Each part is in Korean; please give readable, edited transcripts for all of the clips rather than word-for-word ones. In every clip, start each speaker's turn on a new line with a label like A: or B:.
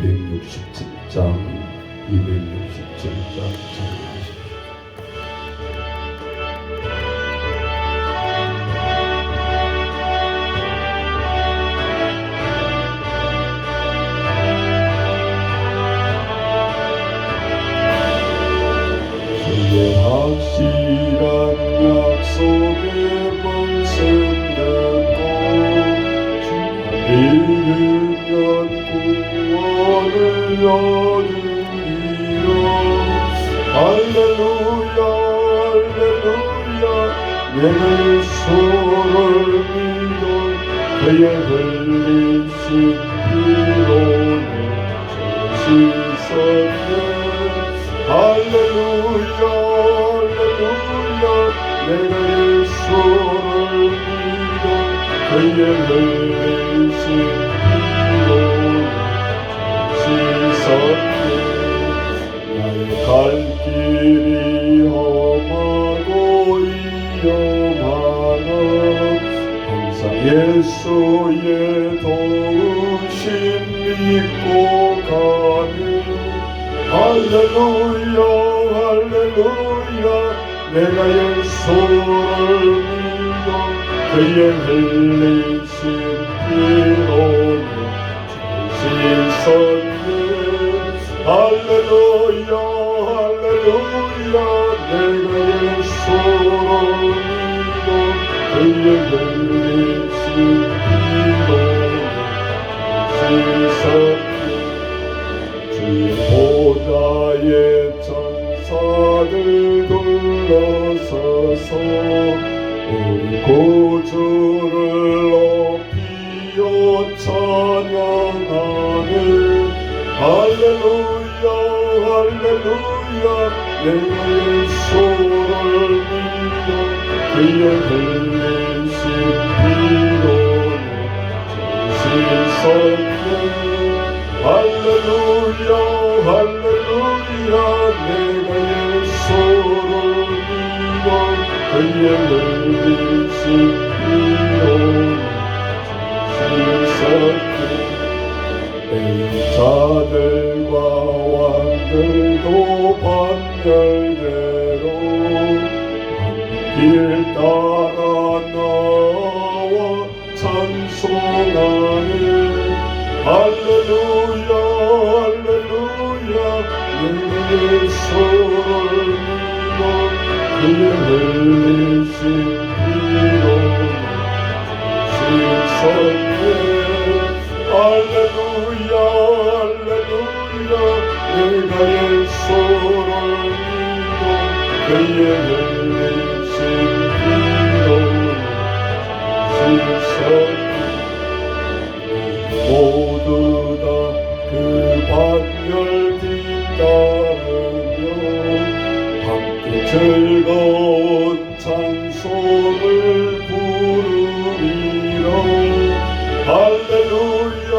A: 267장 찬양하십시오. 확실한 약속에만 생겼고 주님을 구원을 얻으리라. 할렐루야 할렐루야. 내가 예수를 믿어 그의 흘리신 피로는 죄 씻었네. 할렐루야 할렐루야. 내가 예수를 믿어 그의 흘리신 피로는 씻었네. 나의 갈 길이 험하고 위험하나 항상 예수의 도우심 믿고 가는. 할렐루야 할렐루야. 내가 예수를 믿어 그의 흘리신 피로는 죄 씻었네. 할렐루야 할렐루야. 내가 예수를 믿어 그의 흘리신 피로는 죄 씻었네. 보좌의 천사들 둘러서서 우리 구주를 높이어 찬양하네. 할렐루야 할렐루야. 내가 예수를 믿어 그의 흘리신 피로는 죄 씻었네. 할렐루야 할렐루야. 내가 예수를 믿어 그의 흘리신 피로는 죄 씻었네. 자들과 왕들도 반열대로 길 따라 나와 찬송하네. 할렐루야 할렐루야. 내가 예수를 믿어 그의 흘리신 피로는 씻었네. 할렐루야 할렐루야. 내가 예수를 믿어 그의 흘리신 피로는 씻었네. 모두 다 그 반열 뒤따르며 함께 즐거운 찬송을 부르리라. 할렐루야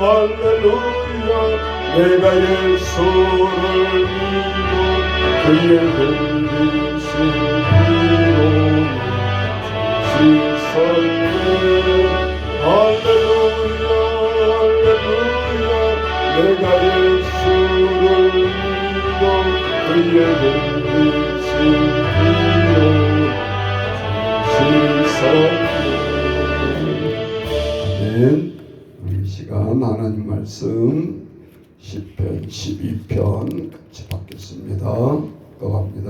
A: 할렐루야. 내가 예수를 믿어 그의 흘리신 피로는 씻었네. 할렐루야 할렐루야. 내가 예수를 믿어 그의 흘리신 피로는 씻었네. 아멘. 우리 시간 하나님 말씀 시편 12편 같이 받겠습니다. 떠갑니다.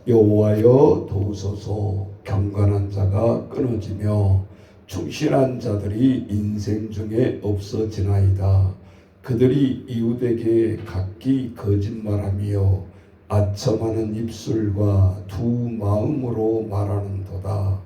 A: 여호와여 도우소서. 경건한 자가 끊어지며 충실한 자들이 인생 중에 없어지나이다. 그들이 이웃에게 각기 거짓말하며 아첨하는 입술과 두 마음으로 말하는도다.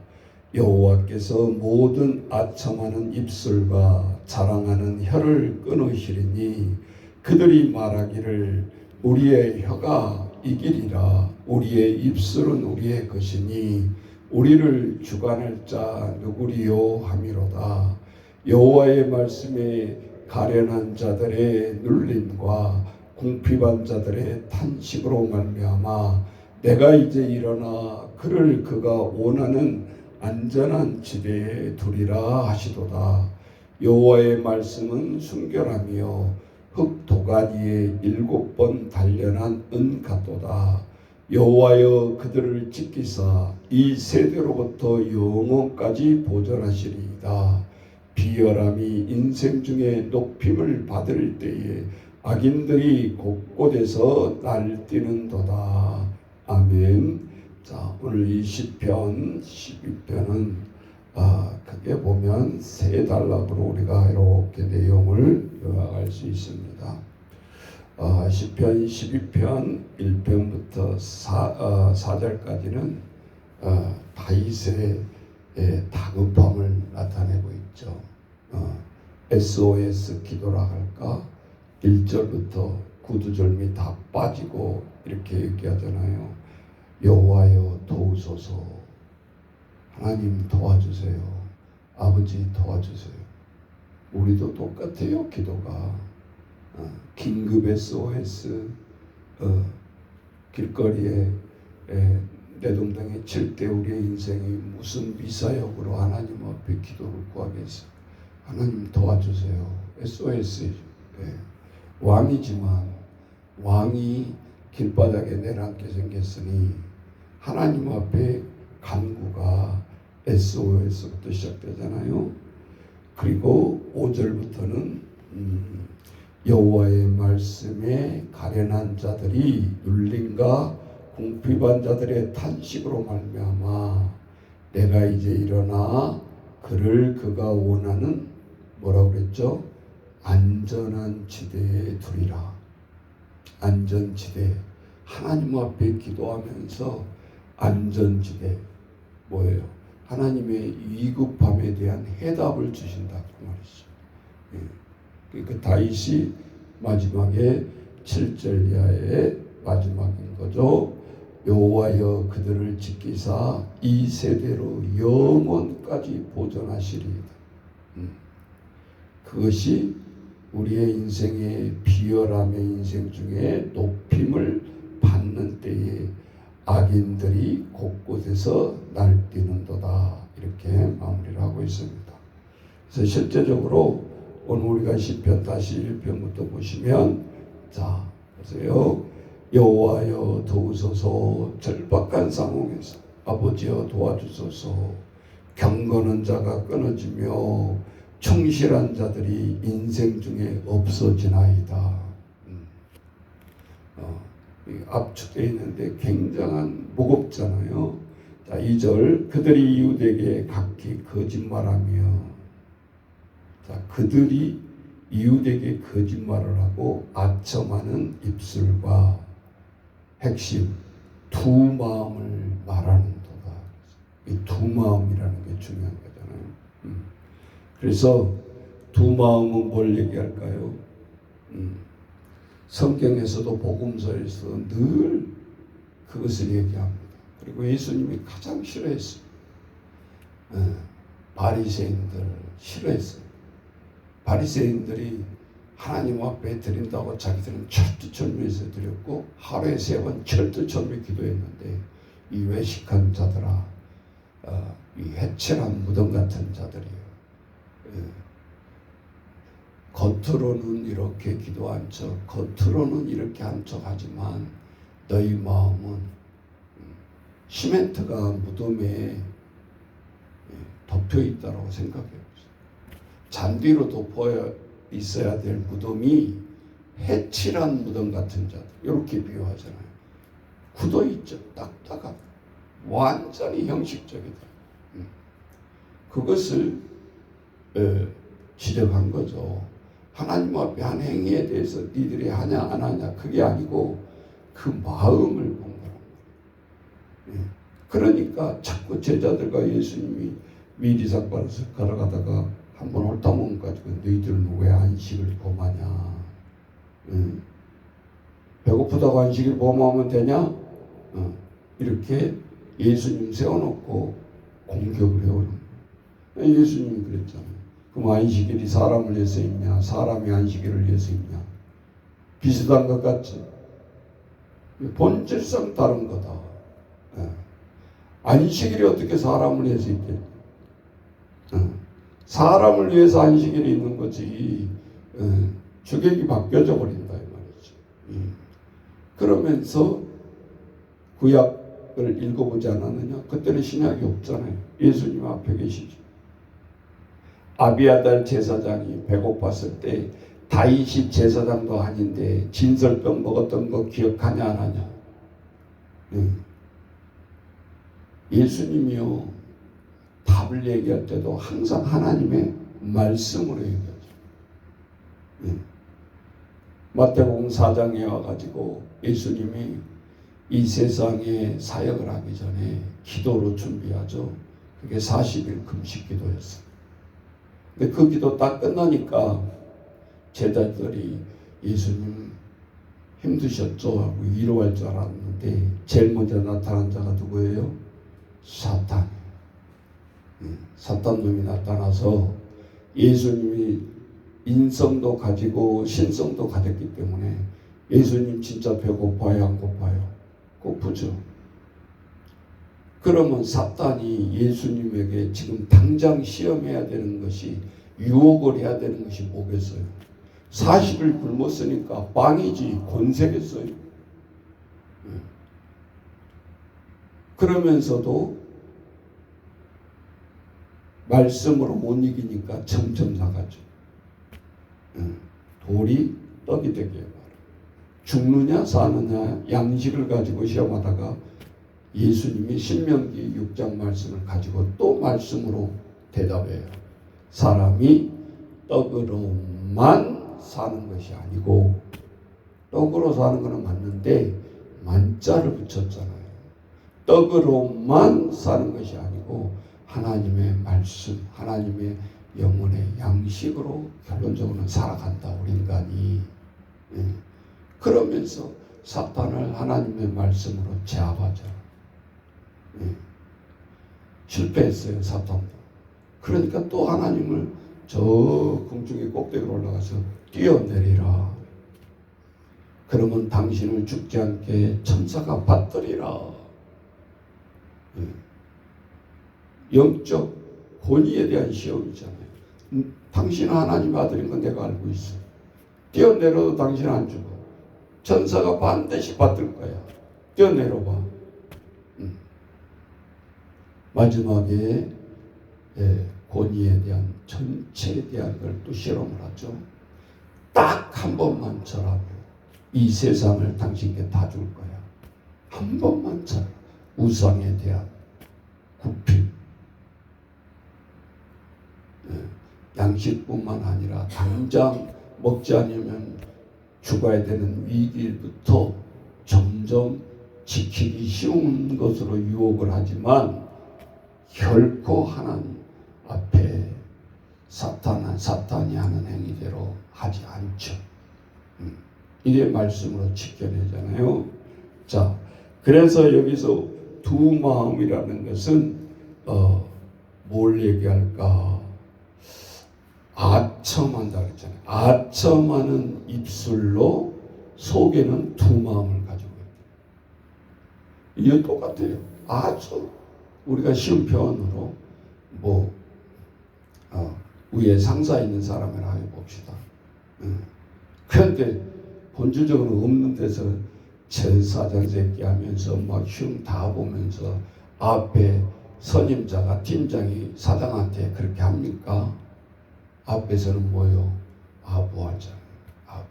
A: 여호와께서 모든 아첨하는 입술과 자랑하는 혀를 끊으시리니 그들이 말하기를 우리의 혀가 이기리라. 우리의 입술은 우리의 것이니 우리를 주관할 자 누구리요 하미로다. 여호와의 말씀에 가련한 자들의 눌림과 궁핍한 자들의 탄식으로 말미암아 내가 이제 일어나 그를 그가 원하는 안전한 집에 두리라 하시도다. 여호와의 말씀은 순결하며 흙 도가니에 7번 단련한 은 같도다. 여호와여 그들을 지키사 이 세대로부터 영원까지 보존하시리이다. 비열함이 인생 중에 높임을 받을 때에 악인들이 곳곳에서 날뛰는도다. 아멘. 자, 오늘 이 시편 12편은 크게 보면 세 단락으로 우리가 이렇게 내용을 요약할 수 있습니다. 시편 12편 1편부터 4절까지는 다윗의 다급함을 나타내고 있죠. SOS 기도라 할까? 1절부터 구두절미 다 빠지고 이렇게 얘기하잖아요. 여호와여 도우소서. 하나님 도와주세요. 아버지 도와주세요. 우리도 똑같아요. 기도가 긴급 SOS 길거리에 내동댕이 칠 때 우리의 인생이 무슨 미사역으로 하나님 앞에 기도를 구하겠어요. 하나님 도와주세요. SOS. 왕이지만 왕이 길바닥에 내려앉게 생겼으니 하나님 앞에 간구가 SOS부터 시작되잖아요. 그리고 5절부터는 여호와의 말씀에 가련한 자들이 눌림과 궁핍한 자들의 탄식으로 말미암아 내가 이제 일어나 그를 그가 원하는 뭐라고 그랬죠? 안전한 지대에 두리라. 안전지대. 하나님 앞에 기도하면서 안전지대 뭐예요? 하나님의 위급함에 대한 해답을 주신다 그 말이죠. 그러니까 다윗이 마지막에 7절 이하의 마지막인 거죠. 여호와여 그들을 지키사 이 세대로 영원까지 보존하시리이다. 그것이 우리의 인생의 비열함의 인생 중에 높임을 받는 때에 악인들이 곳곳에서 날뛰는도다. 이렇게 마무리를 하고 있습니다. 그래서 실제적으로 오늘 우리가 시편 다시 1편부터 보시면 자 보세요. 여호와여 도우소서. 절박한 상황에서 아버지여 도와주소서. 경건한 자가 끊어지며 충실한 자들이 인생 중에 없어지나이다. 압축되어 있는데 굉장한 무겁잖아요. 자, 2절 그들이 이웃에게 각기 거짓말하며 자, 그들이 이웃에게 거짓말을 하고 아첨하는 입술과 핵심 두 마음을 말하는 도다. 이 두 마음이라는 게 중요한 거잖아요. 그래서 두 마음은 뭘 얘기할까요? 성경에서도 복음서에서 늘 그것을 얘기합니다. 그리고 예수님이 가장 싫어했어요. 바리새인들 싫어했어요. 바리새인들이 하나님 앞에 드린다고 자기들은 철두철미해서 드렸고 하루에 3번 철두철미 기도했는데 이 외식한 자들아, 이 해칠한 무덤 같은 자들이에요. 겉으로는 이렇게 기도한 척, 겉으로는 이렇게 한 척 하지만 너희 마음은 시멘트가 무덤에 덮여 있다고 생각해요. 잔디로 덮어 있어야 될 무덤이 해칠한 무덤 같은 자들, 이렇게 비유하잖아요. 굳어 있죠. 딱딱하고 완전히 형식적이다. 그것을 지적한 거죠. 하나님 앞에 한 행위에 대해서 니들이 하냐 안 하냐 그게 아니고 그 마음을 본 거랍니다. 그러니까 자꾸 제자들과 예수님이 미리삭바에서 걸어가다가 한번 홀타문 가지고 너희들은 왜 안식을 범하냐? 배고프다고 안식을 범하면 되냐? 이렇게 예수님 세워놓고 공격을 해오는 거예요. 예수님이 그랬잖아요. 그럼 안식일이 사람을 위해서 있냐? 사람이 안식일을 위해서 있냐? 비슷한 것 같지? 본질상 다른 거다. 안식일이 어떻게 사람을 위해서 있겠냐? 사람을 위해서 안식일이 있는 거지. 주객이 바뀌어져 버린다 이 말이죠. 그러면서 구약을 읽어보지 않았느냐? 그때는 신약이 없잖아요. 예수님 앞에 계시죠. 아비아달 제사장이 배고팠을 때 다윗이 제사장도 아닌데 진설병 먹었던 거 기억하냐 안 하냐? 예수님이요 답을 얘기할 때도 항상 하나님의 말씀으로 얘기하죠. 마태복음 4장에 와가지고 예수님이 이 세상에 사역을 하기 전에 기도로 준비하죠. 그게 40일 금식 기도였어요. 근데 그 기도 딱 끝나니까 제자들이 예수님 힘드셨죠? 하고 위로할 줄 알았는데 제일 먼저 나타난 자가 누구예요? 사탄. 사탄 놈이 나타나서 예수님이 인성도 가지고 신성도 가졌기 때문에 예수님 진짜 배고파요? 안 고파요? 고프죠. 그러면 사탄이 예수님에게 지금 당장 시험해야 되는 것이 유혹을 해야 되는 것이 뭐겠어요? 40일 굶었으니까 빵이지 권세겠어요. 그러면서도 말씀으로 못 이기니까 점점 나가죠. 돌이 떡이 되게 말이에요. 죽느냐 사느냐 양식을 가지고 시험하다가 예수님이 신명기 6장 말씀을 가지고 또 말씀으로 대답해요. 사람이 떡으로만 사는 것이 아니고, 떡으로 사는 것은 맞는데 만자를 붙였잖아요. 떡으로만 사는 것이 아니고 하나님의 말씀, 하나님의 영혼의 양식으로 결론적으로는 살아간다 우리 인간이. 그러면서 사탄을 하나님의 말씀으로 제압하죠. 실패했어요 사탄도. 그러니까 또 하나님을 저 궁중의 꼭대기로 올라가서 뛰어내리라. 그러면 당신을 죽지 않게 천사가 받들이라. 영적 권위에 대한 시험이잖아요. 당신은 하나님 아들인 건 내가 알고 있어. 뛰어내려도 당신은 안 죽어. 천사가 반드시 받들 거야. 뛰어내려봐. 마지막에 권위에 대한 전체에 대한 걸 또 실험을 하죠. 딱 한 번만 쳐라도 이 세상을 당신께 다 줄 거야. 한 번만 쳐라. 우상에 대한 구필. 양식뿐만 아니라 당장 먹지 않으면 죽어야 되는 위기부터 점점 지키기 쉬운 것으로 유혹을 하지만 결코 하나님 앞에 사탄이 하는 행위대로 하지 않죠. 이게 말씀으로 지켜내잖아요. 자, 그래서 여기서 두 마음이라는 것은 뭘 얘기할까? 아첨한다 그랬잖아요. 아첨하는 입술로 속에는 두 마음을 가지고 있다. 이게 똑같아요. 아주 우리가 쉬운 표현으로 위에 상사 있는 사람이라 해봅시다. 그런데 본질적으로 없는 데서 제사장 새끼 하면서 막 흉 다 보면서 앞에 선임자가 팀장이 사장한테 그렇게 합니까? 앞에서는 뭐요? 아부하잖아요. 아부.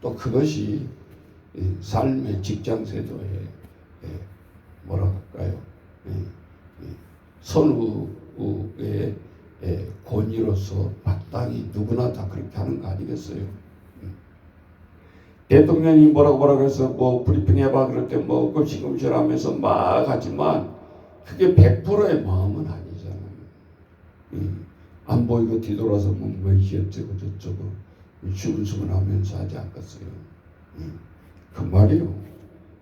A: 또 그것이 삶의 직장 세도에 뭐라 할까요? 선후의 권위로서 마땅히 누구나 다 그렇게 하는 거 아니겠어요? 대통령이 뭐라고 해서 브리핑 해봐 그럴 때 금시금실 하면서 막 하지만 그게 100%의 마음은 아니잖아요. 안 보이고 뒤돌아서 뭐 이게 어쩌고 저쩌고 수근수근 하면서 하지 않겠어요? 그 말이요.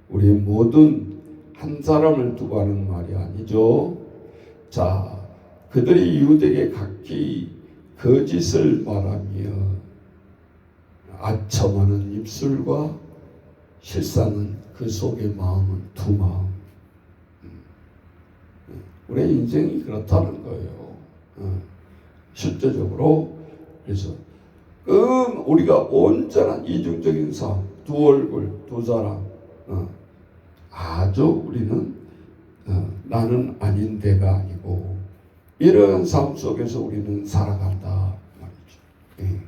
A: 우리 모든 한 사람을 두고 하는 말이 아니죠. 자, 그들이 유대에게 각기 거짓을 말하며 아첨하는 입술과 실상은 그 속의 마음은 두 마음. 우리의 인생이 그렇다는 거예요. 실제적으로 그래서 우리가 온전한 이중적인 삶, 두 얼굴, 두 사람, 아주 우리는 나는 아닌데가 아니고 이런 삶 속에서 우리는 살아간다 말이죠.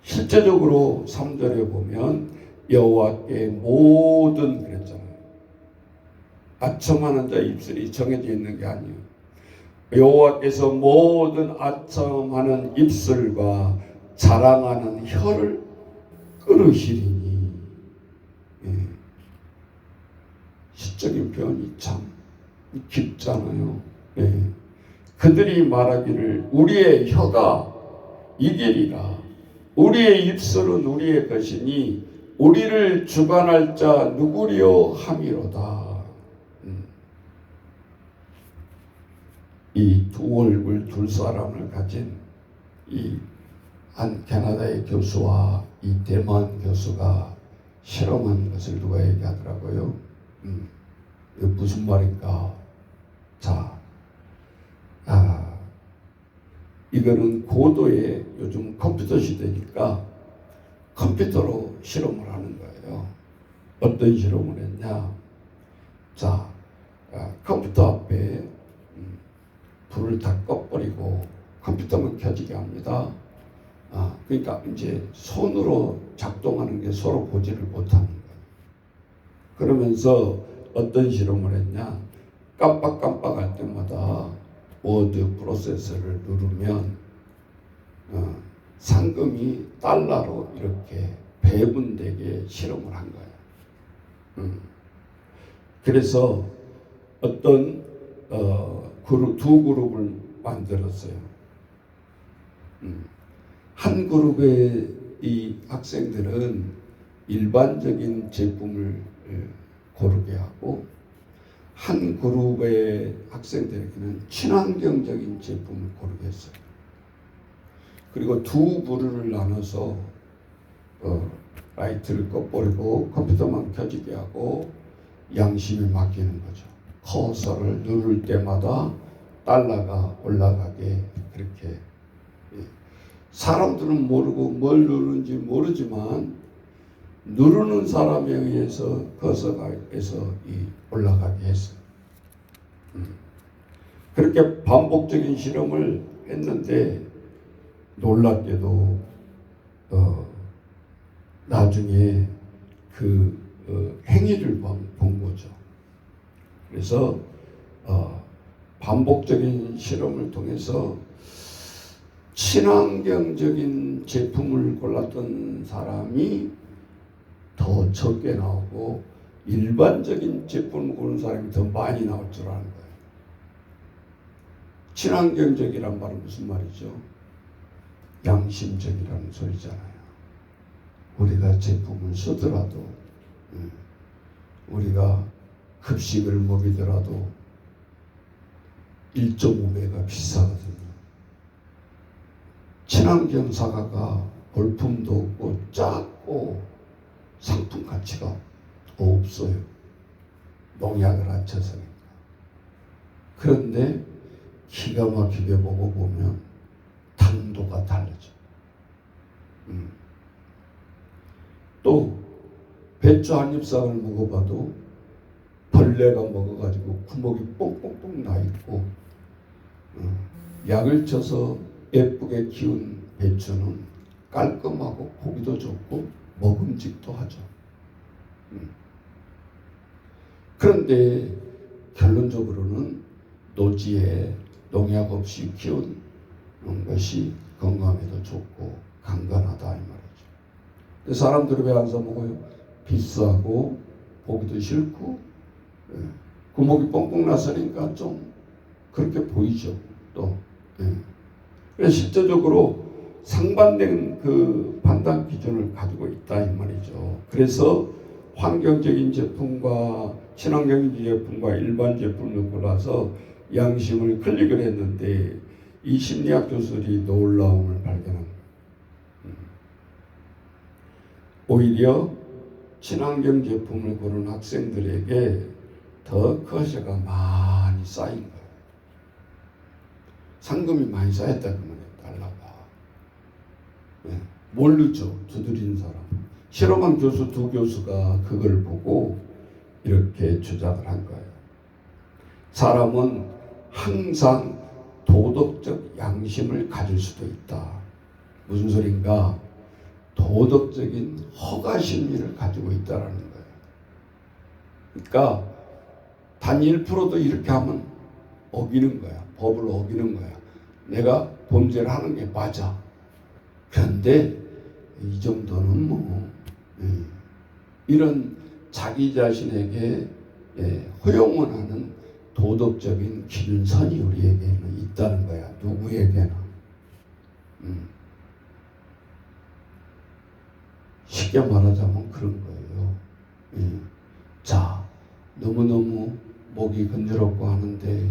A: 실제적으로 3절에 보면 여호와께 모든 그랬잖아요. 아첨하는 자 입술이 정해져 있는 게 아니에요. 여호와께서 모든 아첨하는 입술과 자랑하는 혀를 끊으시리니. 시적인 표현이 참 깊잖아요. 그들이 말하기를 우리의 혀가 이기리라. 우리의 입술은 우리의 것이니 우리를 주관할 자 누구리요 함이로다. 이 두 얼굴 두 사람을 가진 이 한 캐나다의 교수와 이 대만 교수가 실험한 것을 누가 얘기하더라고요. 이거 무슨 말일까? 자, 이거는 고도의 요즘 컴퓨터 시대니까 컴퓨터로 실험을 하는 거예요. 어떤 실험을 했냐? 자, 컴퓨터 앞에 불을 다 꺼버리고 컴퓨터만 켜지게 합니다. 그러니까 이제 손으로 작동하는 게 서로 보지를 못하는 거예요. 그러면서 어떤 실험을 했냐? 깜빡깜빡할 때마다 워드 프로세서를 누르면 상금이 달러로 이렇게 배분되게 실험을 한 거예요. 그래서 어떤 두 그룹을 만들었어요. 한 그룹의 이 학생들은 일반적인 제품을 고르게 하고 한 그룹의 학생들에게는 친환경적인 제품을 고르게 했어요. 그리고 두 부류를 나눠서 라이트를 꺼버리고 컴퓨터만 켜지게 하고 양심에 맡기는 거죠. 커서를 누를 때마다 달러가 올라가게 그렇게. 사람들은 모르고 뭘 누르는지 모르지만 누르는 사람에 의해서 커서가에서 올라가게 했어요. 그렇게 반복적인 실험을 했는데 놀랍게도 나중에 그 행위를 본 거죠. 그래서 반복적인 실험을 통해서 친환경적인 제품을 골랐던 사람이 더 적게 나오고 일반적인 제품을 고른 사람이 더 많이 나올 줄 아는 거예요. 친환경적이란 말은 무슨 말이죠? 양심적이라는 소리잖아요. 우리가 제품을 쓰더라도 우리가 급식을 먹이더라도 1.5배가 비싸거든요. 친환경 사과가 볼품도 없고 작고 상품 가치가 없어요. 농약을 안 쳐서니까. 그런데 기가 막히게 먹어보면 당도가 다르죠. 또 배추 한 잎사귀를 먹어봐도 벌레가 먹어가지고 구멍이 뽕뽕뽕 나 있고 약을 쳐서 예쁘게 키운 배추는 깔끔하고 보기도 좋고 먹음직도 하죠. 그런데 결론적으로는 노지에 농약 없이 키운 것이 건강에도 좋고 간간하다 이 말이죠. 사람들이 왜 안 사 먹어요? 비싸고 보기도 싫고 구멍이 뻥뻥 났으니까 좀 그렇게 보이죠. 또 그래서 실제적으로 상반된 그 판단 기준을 가지고 있다 이 말이죠. 그래서 환경적인 제품과 친환경적인 제품과 일반 제품을 골라서 양심을 클릭을 했는데 이 심리학 교수들이 놀라움을 발견합니다. 오히려 친환경 제품을 고른 학생들에게 더 커셔가 많이 쌓인 거예요. 상금이 많이 쌓였다 그 말이에요. 달러가. 모르죠. 두드린 사람. 실험한 교수 두 교수가 그걸 보고 이렇게 주장을 한 거예요. 사람은 항상 도덕적 양심을 가질 수도 있다. 무슨 소린가? 도덕적인 허가 심리를 가지고 있다라는 거예요. 그러니까 단 1%도 이렇게 하면 어기는 거야. 법을 어기는 거야. 내가 범죄를 하는 게 맞아. 그런데 이 정도는 이런 자기 자신에게 허용을 하는 도덕적인 기준선이 우리에게는 있다는 거야. 누구에게나. 쉽게 말하자면 그런 거예요. 자, 너무너무 목이 건조롭고 하는데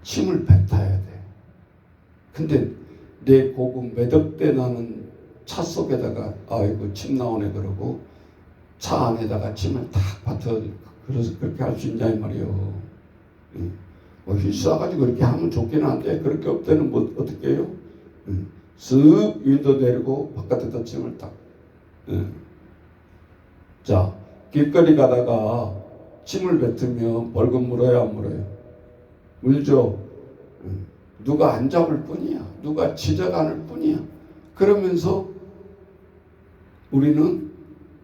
A: 침을 뱉어야 돼. 근데 내 고금 매덕대 나는 차 속에다가 아이고 침 나오네 그러고 차 안에다가 침을 탁 뱉어. 그래서 그렇게 할 수 있냐 이 말이에요. 뭐 휘싸가지고 그렇게 하면 좋긴 한데 그렇게 없대는 뭐 어떻게 해요? 쓱 위도 내리고 바깥에다 침을 딱. 자, 길거리 가다가 침을 뱉으면 벌금 물어야 안 물어요? 물죠. 누가 안 잡을 뿐이야. 누가 지적안을 뿐이야. 그러면서 우리는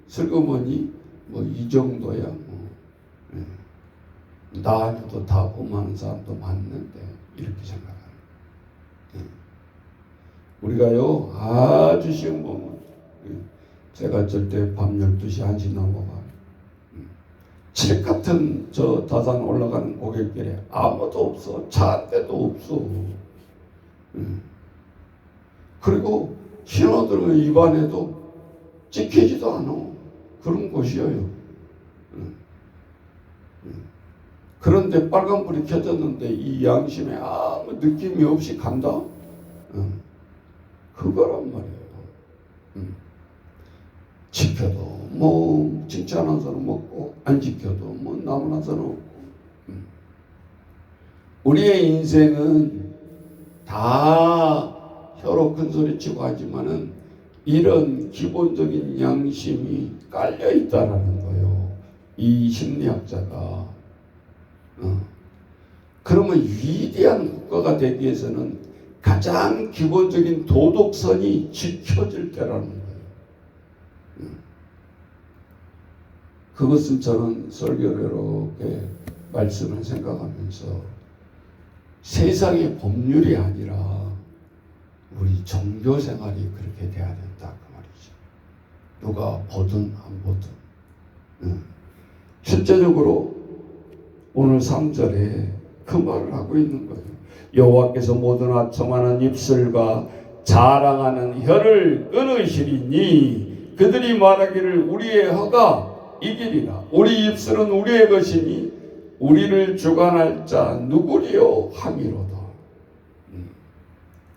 A: 슬그머니 뭐 이 정도야. 나 아니어도 다 범하는 사람도 많은데 이렇게 생각하는. 우리가요 아주 쉬운 법은 제가 절대 밤 12시 1시 넘어가 칠흑 같은 저 다산 올라가는 고객길에 아무도 없어. 차 한 대도 없어. 그리고 신호등을 위반해도 찍히지도 않아. 그런 곳이에요. 그런데 빨간불이 켜졌는데 이 양심에 아무 느낌이 없이 간다? 그거란 말이에요. 지켜도 뭐 칭찬한 사람 없고 안 지켜도 뭐 나무난 사람 없고. 우리의 인생은 다 혀로 큰 소리 치고 하지만은 이런 기본적인 양심이 깔려 있다라는 거예요. 이 심리학자가. 그러면 위대한 국가가 되기 위해서는 가장 기본적인 도덕선이 지켜질 때라는 거예요. 그것은 저는 설교를 이렇게 말씀을 생각하면서 세상의 법률이 아니라 우리 종교 생활이 그렇게 돼야 된다 그 말이죠. 누가 보든 안 보든. 실제적으로 오늘 3절에 그 말을 하고 있는 거예요. 여호와께서 모든 아첨하는 입술과 자랑하는 혀를 끊으시리니 그들이 말하기를 우리의 혀가 이기리라. 우리 입술은 우리의 것이니 우리를 주관할 자 누구리요 함이로다.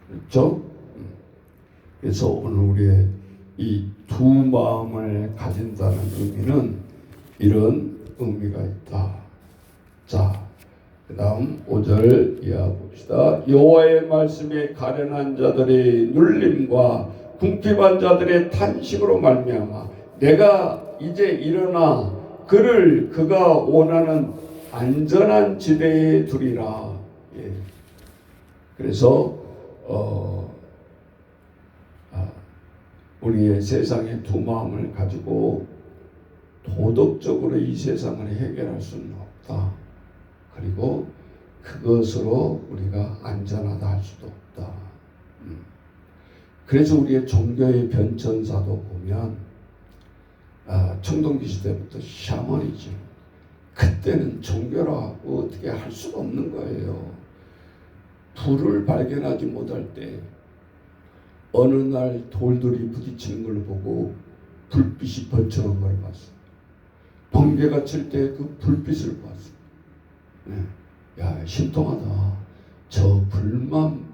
A: 그렇죠? 그래서 오늘 우리의 이 두 마음을 가진다는 의미는 이런 의미가 있다. 자, 그 다음 5절 이하 봅시다. 여호와의 말씀에 가련한 자들의 눌림과 궁핍한 자들의 탄식으로 말미암아 내가 이제 일어나 그를 그가 원하는 안전한 지대에 두리라. 예. 그래서 우리의 세상의 두 마음을 가지고 도덕적으로 이 세상을 해결할 수는 없다. 그리고 그것으로 우리가 안전하다 할 수도 없다. 그래서 우리의 종교의 변천사도 보면 청동기 시대부터 샤머니즘. 그때는 종교라고 어떻게 할 수가 없는 거예요. 불을 발견하지 못할 때 어느 날 돌들이 부딪히는 걸 보고 불빛이 번쩍한 걸 봤어요. 번개가 칠 때 그 불빛을 봤어요. 야, 신통하다. 저 불만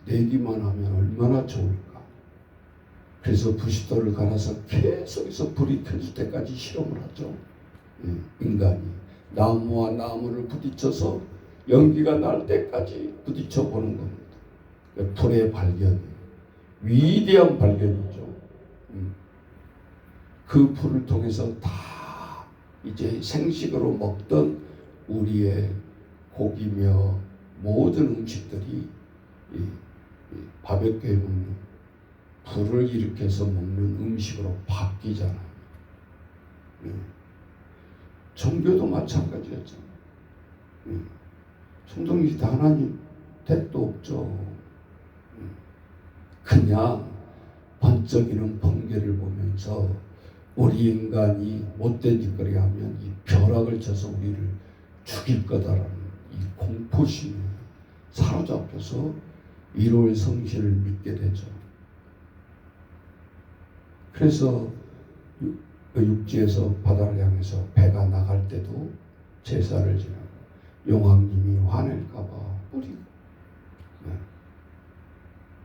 A: 내기만 하면 얼마나 좋을까. 그래서 부싯돌을 갈아서 계속해서 불이 켜질 때까지 실험을 하죠. 인간이 나무와 나무를 부딪혀서 연기가 날 때까지 부딪혀 보는 겁니다. 불의 발견, 위대한 발견이죠. 그 불을 통해서 다 이제 생식으로 먹던 우리의 고기며 모든 음식들이 바베큐에 먹는 불을 일으켜서 먹는 음식으로 바뀌잖아요. 종교도 마찬가지였잖아요. 성경이 다 하나님 택도 없죠. 그냥 번쩍이는 번개를 보면서 우리 인간이 못된 짓거리 하면 이 벼락을 쳐서 우리를 죽일 거다라는 이 공포심에 사로잡혀서 일월 성신을 믿게 되죠. 그래서 육지에서 바다를 향해서 배가 나갈 때도 제사를 지내고 용왕님이 화낼까봐 뿌리고,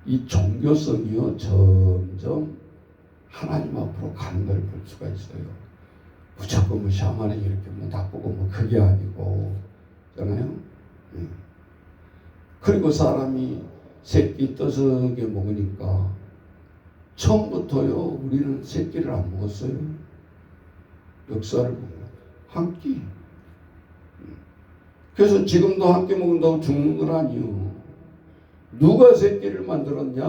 A: 이 종교성이요 점점 하나님 앞으로 가는 걸 볼 수가 있어요. 무조건 뭐 샤머니 이렇게 뭐 나쁘고 뭐 그게 아니고 잖아요. 그리고 사람이 새끼 떠서게 먹으니까 처음부터요 우리는 새끼를 안 먹었어요. 역사를 보면 한 끼. 그래서 지금도 한 끼 먹는다고 죽는 건 아니요. 누가 새끼를 만들었냐?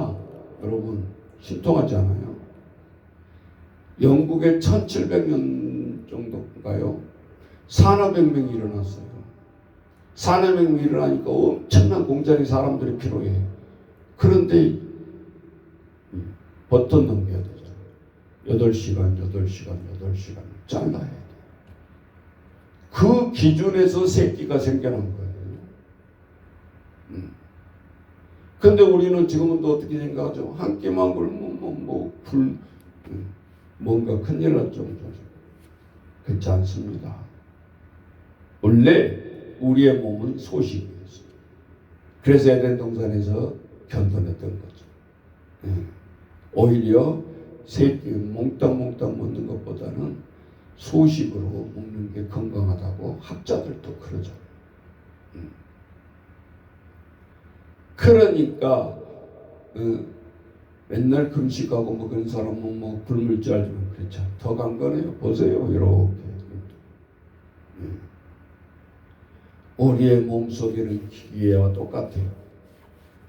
A: 여러분 신통하지 않아요? 영국에 1700년 정도인가요? 산업혁명이 일어났어요. 산업혁명이 일어나니까 엄청난 공장에 사람들이 필요해. 그런데 버튼 넘겨야 되죠. 8시간 잘라야 돼. 그 기준에서 새끼가 생겨난 거예요. 근데 우리는 지금은 또 어떻게 생각하죠? 한 끼만 굶으면 뭔가 큰일 날 정도죠. 그렇지 않습니다. 원래 우리의 몸은 소식이었어요. 그래서 에덴 동산에서 견뎌냈던 거죠. 오히려 새끼 몽땅 먹는 것보다는 소식으로 먹는 게 건강하다고 학자들도 그러죠. 그러니까 맨날 금식하고 뭐 그런 사람은 뭐 굶을 줄 알지만 그렇죠. 더 강건해요. 보세요. 이렇게. 우리의 몸속에는 기계와 똑같아요.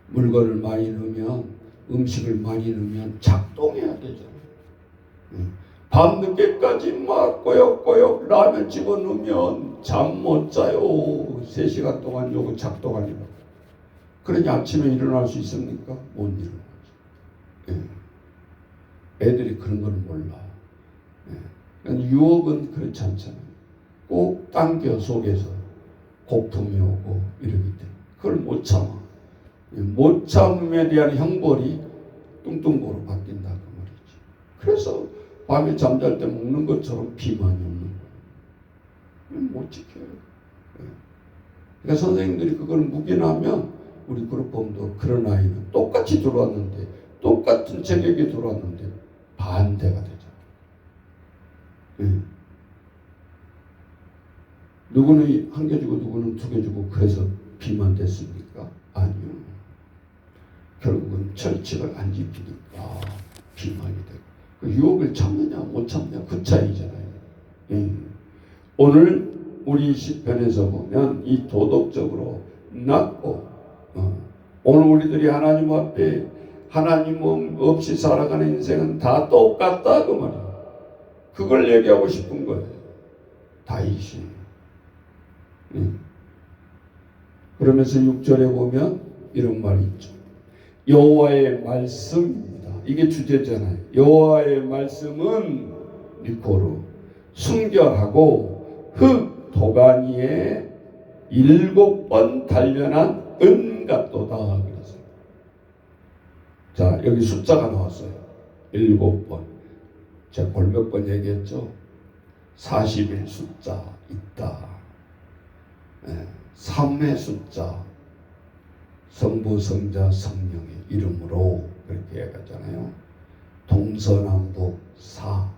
A: 물건을 많이 넣으면, 음식을 많이 넣으면 작동해야 되잖아요. 밤늦게까지 막 꼬역꼬역 라면 집어넣으면 잠 못 자요. 3시간 동안 요거 작동하려고. 그러니 아침에 일어날 수 있습니까? 못 일어나죠. 애들이 그런 걸 몰라. 그러니까 유혹은 그렇지 않잖아요. 꼭 당겨 속에서 고품이 오고 이러기 때문에 그걸 못 참아. 못 참음에 대한 형벌이 뚱뚱보로 바뀐다 그 말이지. 그래서 밤에 잠잘 때 먹는 것처럼 비만이 없는 거예요. 못 지켜요. 그러니까 선생님들이 그걸 묵인하면 우리 그룹범도 그런 아이는 똑같이 들어왔는데 똑같은 체격이 들어왔는데 반대가 되잖아요. 누구는 1개 주고 누구는 2개 주고 그래서 비만 됐습니까? 아니요. 결국은 철칙을 안 지키니까 비만이 되고 그 유혹을 참느냐 못 참느냐 그 차이잖아요. 오늘 우리 시편에서 보면 이 도덕적으로 낮고 오늘 우리들이 하나님 앞에 하나님 없이 살아가는 인생은 다 똑같다 그 말이에요. 그걸 얘기하고 싶은 거예요. 다윗이. 그러면서 6절에 보면 이런 말이 있죠. 여호와의 말씀입니다. 이게 주제잖아요. 여호와의 말씀은 리코르 순결하고 흙 도가니에 7번 단련한 은 같도다. 그래서 자 여기 숫자가 나왔어요. 7번. 제가 몇 번 얘기했죠. 40일 숫자 있다. 3의 숫자 성부 성자 성령의 이름으로 그렇게 얘기하잖아요. 동서남북 4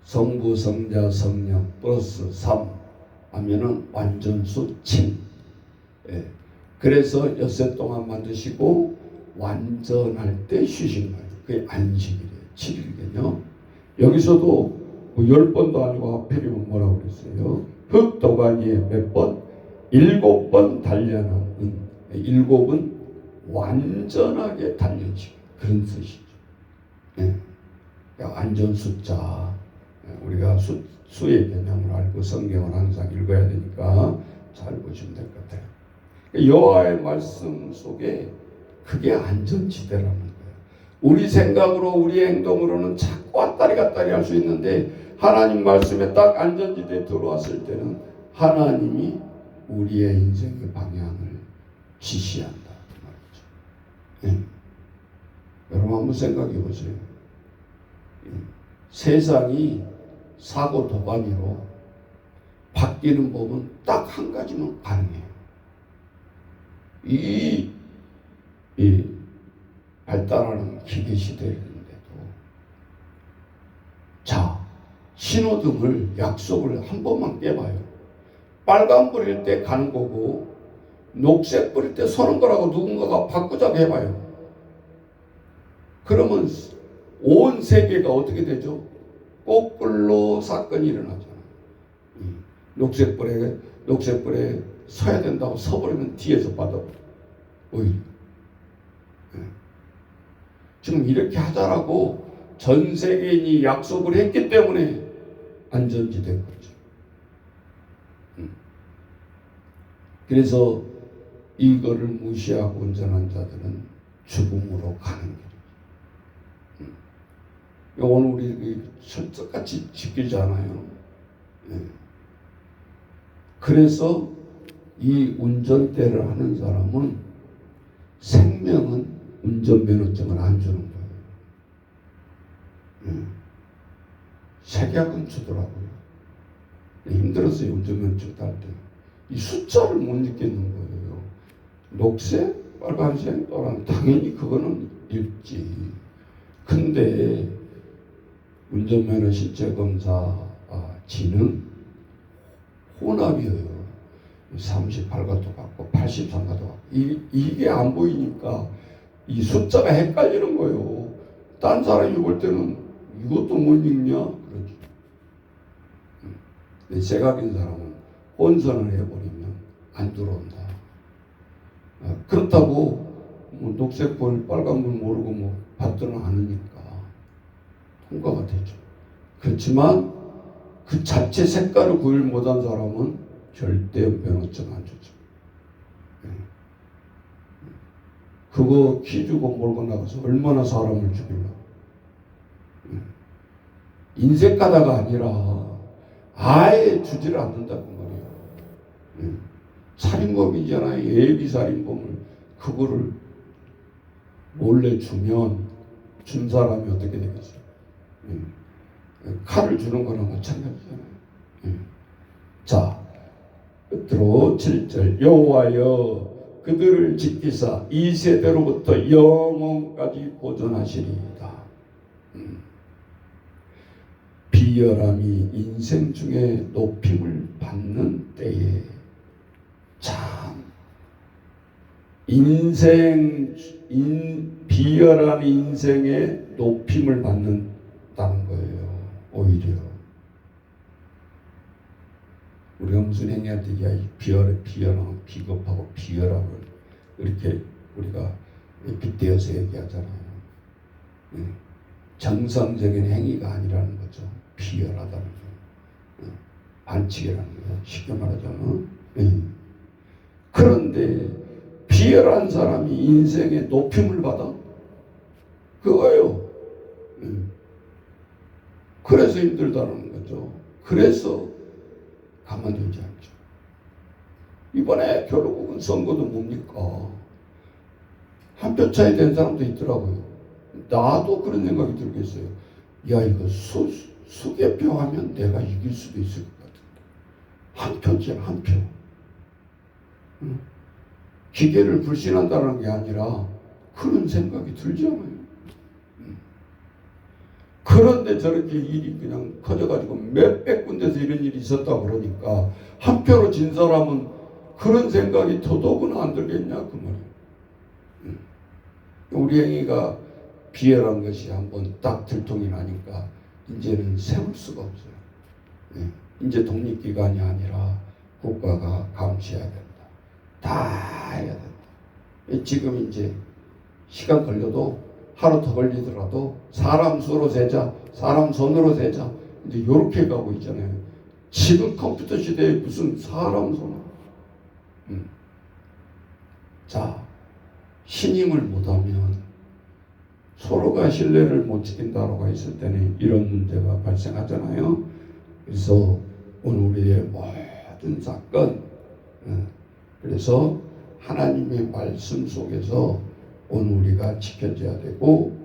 A: 성부 성자 성령 플러스 3 하면은 완전수 7. 그래서 엿새 동안 만드시고 완전할 때 쉬신 거예요. 그게 안식일이에요. 7일이거든요. 여기서도 뭐 10번도 아니고 하필이면 뭐라고 그랬어요? 흙도가니에 몇 번? 7번 단련한 7은 완전하게 단련식 그런 뜻이죠. 네. 완전 숫자. 우리가 수의 개념을 알고 성경을 항상 읽어야 되니까 잘 보시면 될 것 같아요. 여호와의 말씀 속에 그게 안전지대라는 거예요. 우리 생각으로 우리 행동으로는 자꾸 왔다리 갔다리 할 수 있는데 하나님 말씀에 딱 안전지대에 들어왔을 때는 하나님이 우리의 인생의 방향을 지시한다 그 말이죠. 네. 여러분 한번 생각해 보세요. 세상이 사고 도가니로 바뀌는 법은 딱 한 가지면 가능해요. 이 발달하는 기계 시대인데도 자 신호등을 약속을 한 번만 깨봐요. 빨간불일 때 가는 거고 녹색불일 때 서는 거라고 누군가가 바꾸자고 해봐요. 그러면 온 세계가 어떻게 되죠? 거꾸로 사건이 일어나잖아요. 녹색불에 서야 된다고 서버리면 뒤에서 받아버려. 오히려. 지금 이렇게 하자라고 전 세계인이 약속을 했기 때문에 안전지대인 거죠. 그래서 이거를 무시하고 운전한 자들은 죽음으로 가는 길이죠. 오늘 우리 철저같이 지키잖아요. 그래서 이 운전대를 하는 사람은 생명은 운전면허증을 안 주는 거예요. 색약은 주더라고요. 힘들었어요. 운전면허증 딸 때. 이 숫자를 못 읽겠는 거예요. 녹색, 빨간색, 노란 당연히 그거는 읽지. 근데 운전면허 실제검사 지는 혼합이에요. 38가도 같고 83가도 같고 이게 안 보이니까 이 숫자가 헷갈리는 거예요. 딴 사람이 볼 때는 이것도 못 읽냐? 그러죠. 근데 제각인 사람은 혼선을 해버리면 안 들어온다. 그렇다고 뭐 녹색불, 빨간불 모르고 뭐 받지는 않으니까 통과가 되죠. 그렇지만 그 자체 색깔을 구별 못한 사람은 절대 면허증 안 주죠. 그거 키 주고 몰고 나가서 얼마나 사람을 죽이려고. 인색하다가 아니라 아예 주지를 않는다고 말이에요. 살인범이잖아요. 예비살인범을 그거를 몰래 주면 준 사람이 어떻게 되겠어요? 칼을 주는 거랑 마찬가지잖아요. 자, 끝으로 7절 여호와여 그들을 지키사 이 세대로부터 영원까지 보존하시리이다. 비열함이 인생 중에 높임을 받는 때에 참 비열한 인생에 높임을 받는다는 거예요. 오히려 우리가 무슨 행위할 때 비열하고 비겁하고 비열하고 이렇게 우리가 빗대어서 얘기하잖아요. 정상적인 행위가 아니라는 거죠. 비열하다는 거, 반칙이라는 거, 쉽게 말하자면. 그런데 비열한 사람이 인생에 높임을 받아? 그거예요. 그래서 힘들다는 거죠. 그래서 가만두지 않죠. 이번에 결국은 선거도 뭡니까? 한 표 차이 된 사람도 있더라고요. 나도 그런 생각이 들겠어요. 야, 이거 수개표 하면 내가 이길 수도 있을 것 같은데. 한 표지, 한 표. 기계를 불신한다는 게 아니라 그런 생각이 들잖아요. 그런데 저렇게 일이 그냥 커져가지고 몇백 군데서 이런 일이 있었다 그러니까 한 표로 진 사람은 그런 생각이 더더구나 안 들겠냐 그 말이에요. 우리 행위가 비열한 것이 한번 딱 들통이 나니까 이제는 세울 수가 없어요. 예. 이제 독립기관이 아니라 국가가 감시해야 된다. 다 해야 된다. 예. 지금 이제 시간 걸려도 하루 더 걸리더라도 사람 수로 세자, 사람 손으로 세자. 이제 이렇게 가고 있잖아요. 지금 컴퓨터 시대에 무슨 사람 손으로. 자, 신임을 못하면 서로가 신뢰를 못 지킨다고 했을 때는 이런 문제가 발생하잖아요. 그래서 오늘 우리의 모든 사건, 그래서 하나님의 말씀 속에서 오늘 우리가 지켜져야 되고,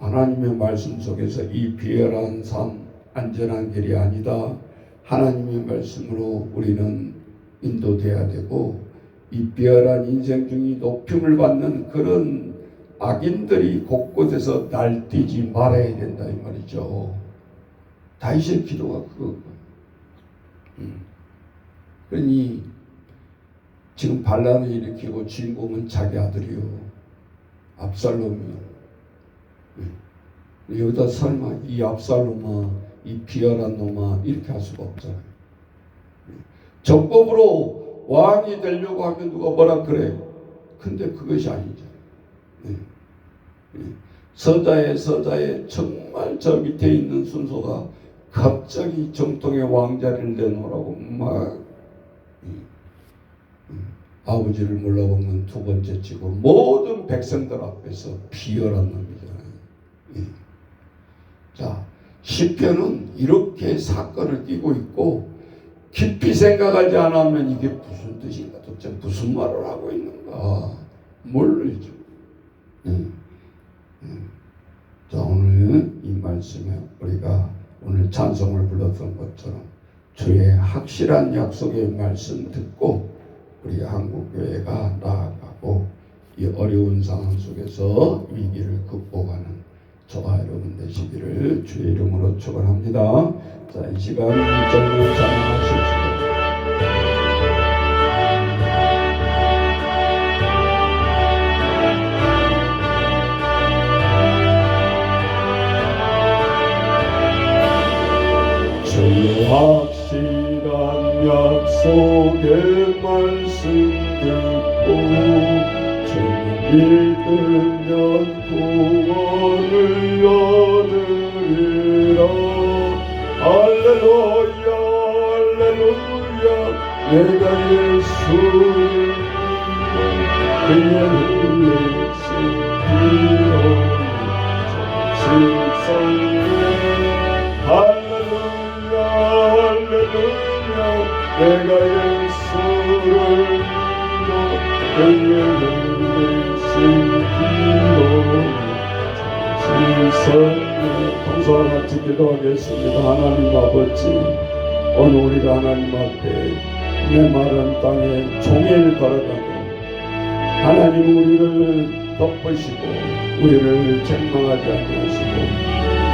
A: 하나님의 말씀 속에서 이 비열한 삶, 안전한 길이 아니다. 하나님의 말씀으로 우리는 인도돼야 되고, 이 비열한 인생 중에 높임을 받는 그런 악인들이 곳곳에서 날뛰지 말아야 된다 이 말이죠. 다윗의 기도가 그거. 그러니 지금 반란을 일으키고 주인공은 자기 아들이요, 압살롬이요. 여기다 설마 이 압살롬아, 이 비열한 놈아 이렇게 할 수가 없잖아요. 정법으로 왕이 되려고 하면 누가 뭐라 그래. 근데 그것이 아니잖아요. 서자에 정말 저 밑에 있는 순서가 갑자기 정통의 왕자리를 내놓으라고 막 아버지를 몰라먹는 두 번째 치고 모든 백성들 앞에서 비열한 놈이잖아요. 자, 시편은 이렇게 사건을 끼고 있고 깊이 생각하지 않으면 이게 무슨 뜻인가, 도대체 무슨 말을 하고 있는가 모르죠. 자, 오늘 이 말씀에 우리가 오늘 찬송을 불렀던 것처럼 주의 확실한 약속의 말씀 듣고 우리 한국교회가 나아가고 이 어려운 상황 속에서 위기를 극복하는 저와 여러분 되시기를 주의 이름으로 축원합니다. 자, 이 시간 전을 찬양하십시오. 주의 확실한 약속의 말씀 듣고 주님 믿으면 구원을 얻으리라. 할렐루야 할렐루야. 내가 예수를 믿고 그의 흘리신 피로 정신성에 할렐루야 할렐루야. 내가 예수를 믿고 그의 흘리신 피로 정신성에. 동서와 같이 기도하겠습니다. 하나님 아버지, 오늘 우리가 하나님 앞에 메마른 땅에 종일 걸어가도 하나님 우리를 덮으시고 우리를 책망하지 아니하시고,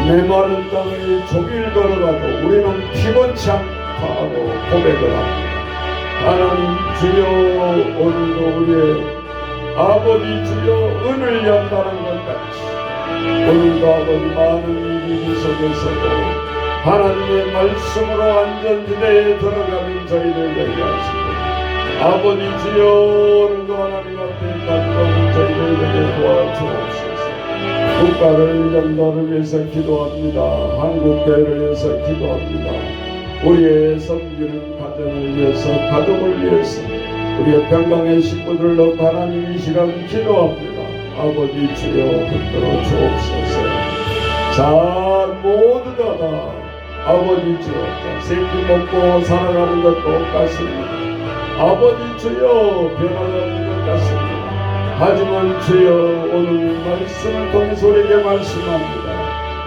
A: 메마른 땅에 종일 걸어가도 우리는 피곤치 않다고 고백을 합니다. 하나님 주여, 오늘도 우리의 아버지 주여 은을 연다는 것 같이 오늘도 아버지 많은 위기 속에서도 하나님의 말씀으로 안전지대에 들어가는 저희들 되게 하시고, 아버지 주여 오늘도 하나님 앞에 간구하는 저희들 되게 도와주옵소서. 국가를 연단을 위해서 기도합니다. 한국교회를 위해서 기도합니다. 우리의 섬기는 가정을 위해서, 가족을 위해서, 우리의 평강의 식구들을 넣고 하나님 이 시간 기도합니다. 아버지 주여 붙들어 주옵소서. 자, 모두 다 아버지 주여, 새끼 먹고 살아가는 것 똑같습니다. 아버지 주여 변화가 없는 것 같습니다. 하지만 주여 오늘 말씀을 통해서 우리에게 말씀합니다.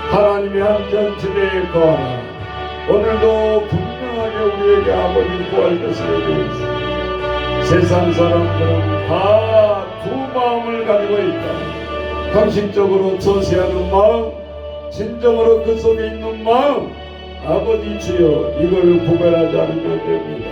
A: 하나님의 안전지대에 거하라. 오늘도 분명하게 우리에게 아버지 구할 것을 얘기해 주시옵소서. 세상 사람들은 다 두 마음을 가지고 있다. 형식적으로 저세하는 마음, 진정으로 그 속에 있는 마음. 아버지 주여 이걸 구별하지 않으면 됩니다.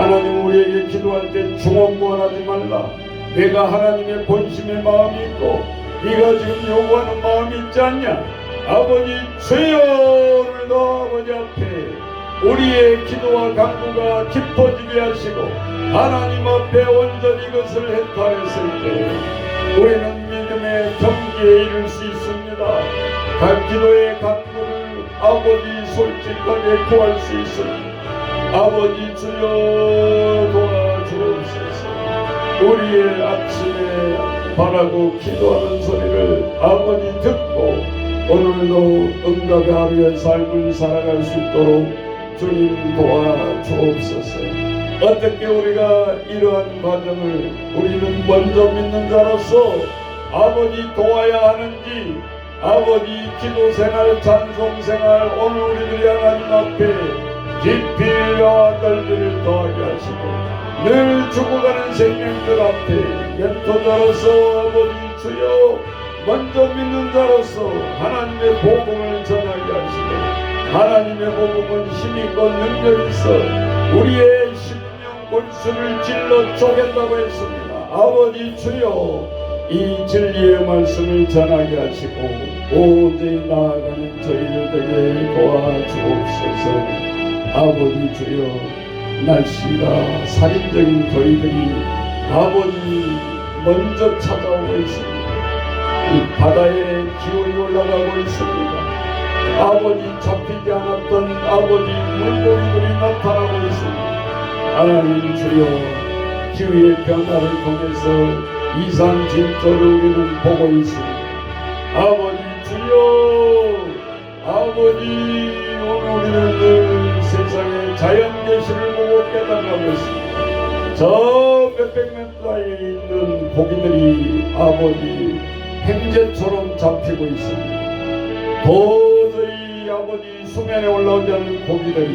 A: 하나님 우리에게 기도할 때 중언부언하지 말라. 내가 하나님의 본심의 마음이 있고 네가 지금 요구하는 마음이 있지 않냐? 아버지 주여, 오늘도 아버지 앞에 우리의 기도와 간구가 깊어지게 하시고 하나님 앞에 온전히 이것을 해탈했을 때 우리는 믿음의 경지에 이를 수 있습니다. 각 기도의 간구를 아버지 솔직하게 구할 수 있습니다. 아버지 주여 도와주옵소서. 우리의 아침에 바라고 기도하는 소리를 아버지 듣고 오늘도 응답의 하루의 삶을 살아갈 수 있도록 주님 도와주옵소서. 어떻게 우리가 이러한 과정을 우리는 먼저 믿는 자로서 아버지 도와야 하는지, 아버지 기도생활, 찬송생활, 오늘 우리들이 하나님 앞에 깊이 나아갈지를 더하게 하시고 늘 죽어가는 생명들 앞에 멘토자로서 아버지 주여 먼저 믿는 자로서 하나님의 복음을 전하게 하시고 하나님의 복음은 힘있고 능력이 있어 우리의 심령 골수를 찔러 쪼갠다고 했습니다. 아버지 주여 이 진리의 말씀을 전하게 하시고 오직 나아가는 저희들 되게 도와주옵소서. 아버지 주여 날씨가 살인적인 더위들이 아버지 먼저 찾아오고 있습니다. 이 바다의 기온이 올라가고 있습니다. 아버지 잡히지 않았던 아버지 물고기들이 나타나고 있습니다. 하나님 주여 기후의 변화를 통해서 이상 진토를 우리는 보고 있습니다. 아버지 주여 아버지 오늘 우리는 늘 세상의 자연 계시를 보고 깨달아가고 있습니다. 저 몇백 미터에 있는 고기들이 아버지 횡재처럼 잡히고 있습니다. 도저히 아버지 수면에 올라오지 않는 고기들이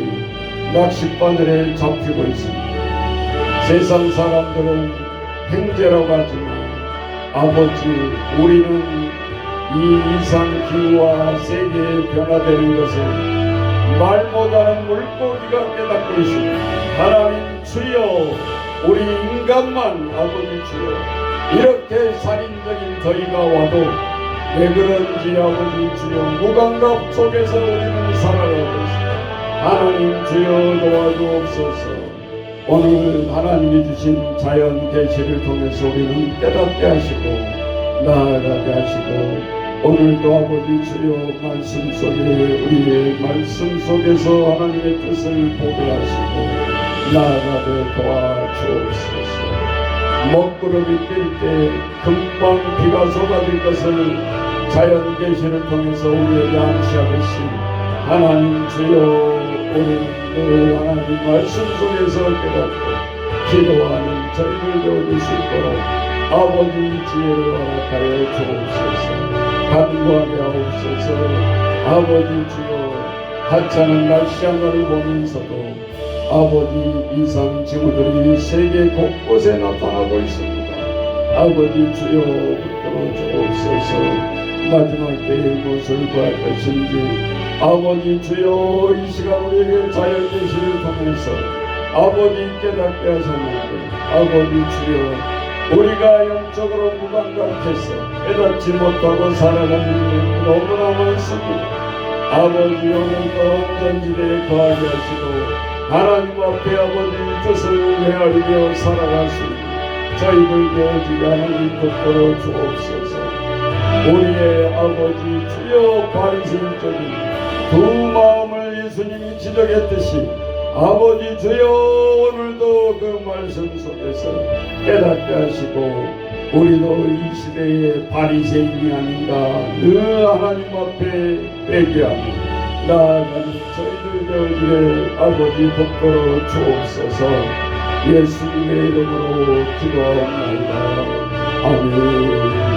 A: 낚싯바늘에 잡히고 있습니다. 세상 사람들은 횡재라고 하지만 아버지 우리는 이 이상기후와 세계에 변화되는 것을 말 못하는 물고기가 깨닫고 있습니다. 하나님 주여 우리 인간만 아버지 주여 이렇게 살인적인 더위가 와도 왜 그런지 아버지 주여 무감각 속에서 우리는 살아가고 있습니다. 하나님 주여 도와주옵소서. 오늘 하나님이 주신 자연 계시를 통해서 우리는 깨닫게 하시고 나아가게 하시고 오늘도 아버지 주여 말씀 속에 우리의 말씀 속에서 하나님의 뜻을 보게 하시고 나아가게 도와주옵소서. 먹구름이 낄 때 금방 비가 쏟아질 것을 자연 계시를 통해서 우리에게 암시하듯이 하나님 주여 우리는 늘 하나님 말씀 속에서 깨닫고 기도하는 저희들 되어줄 수 있도록 아버지 지혜를 허락하여 주옵소서. 간구하게 하옵소서. 아버지 주여 하찮은 날씨 하나를 보면서도 아버지 이상 징후들이 세계 곳곳에 나타나고 있습니다. 아버지 주여 붙들어 주옵소서. 마지막 때에 무엇을 구할 것인지 아버지 주여 이 시간 우리에게 자연 계시를 통해서 아버지 깨닫게 하셨는데 아버지 주여 우리가 영적으로 무감각해서 깨닫지 못하고 살아가는 일이 너무나 많습니다. 아버지 오늘도 안전지대에 거하게 하시고 하나님 앞에 아버지 뜻을 헤아리며 살아갈 수 있는 저희들 되어지게 하나님 붙들어 주옵소서. 우리의 아버지 주여 바리새인적인 두 마음을 예수님이 지적했듯이 아버지 주여 오늘도 그 말씀 속에서 깨닫게 하시고 우리도 이 시대의 바리새인이 아닌가 늘 하나님 앞에 회개하며 나아가는 저희들 되어지게 아버지 붙들어 주옵소서. 예수님의 이름으로 기도하옵나이다. 아멘.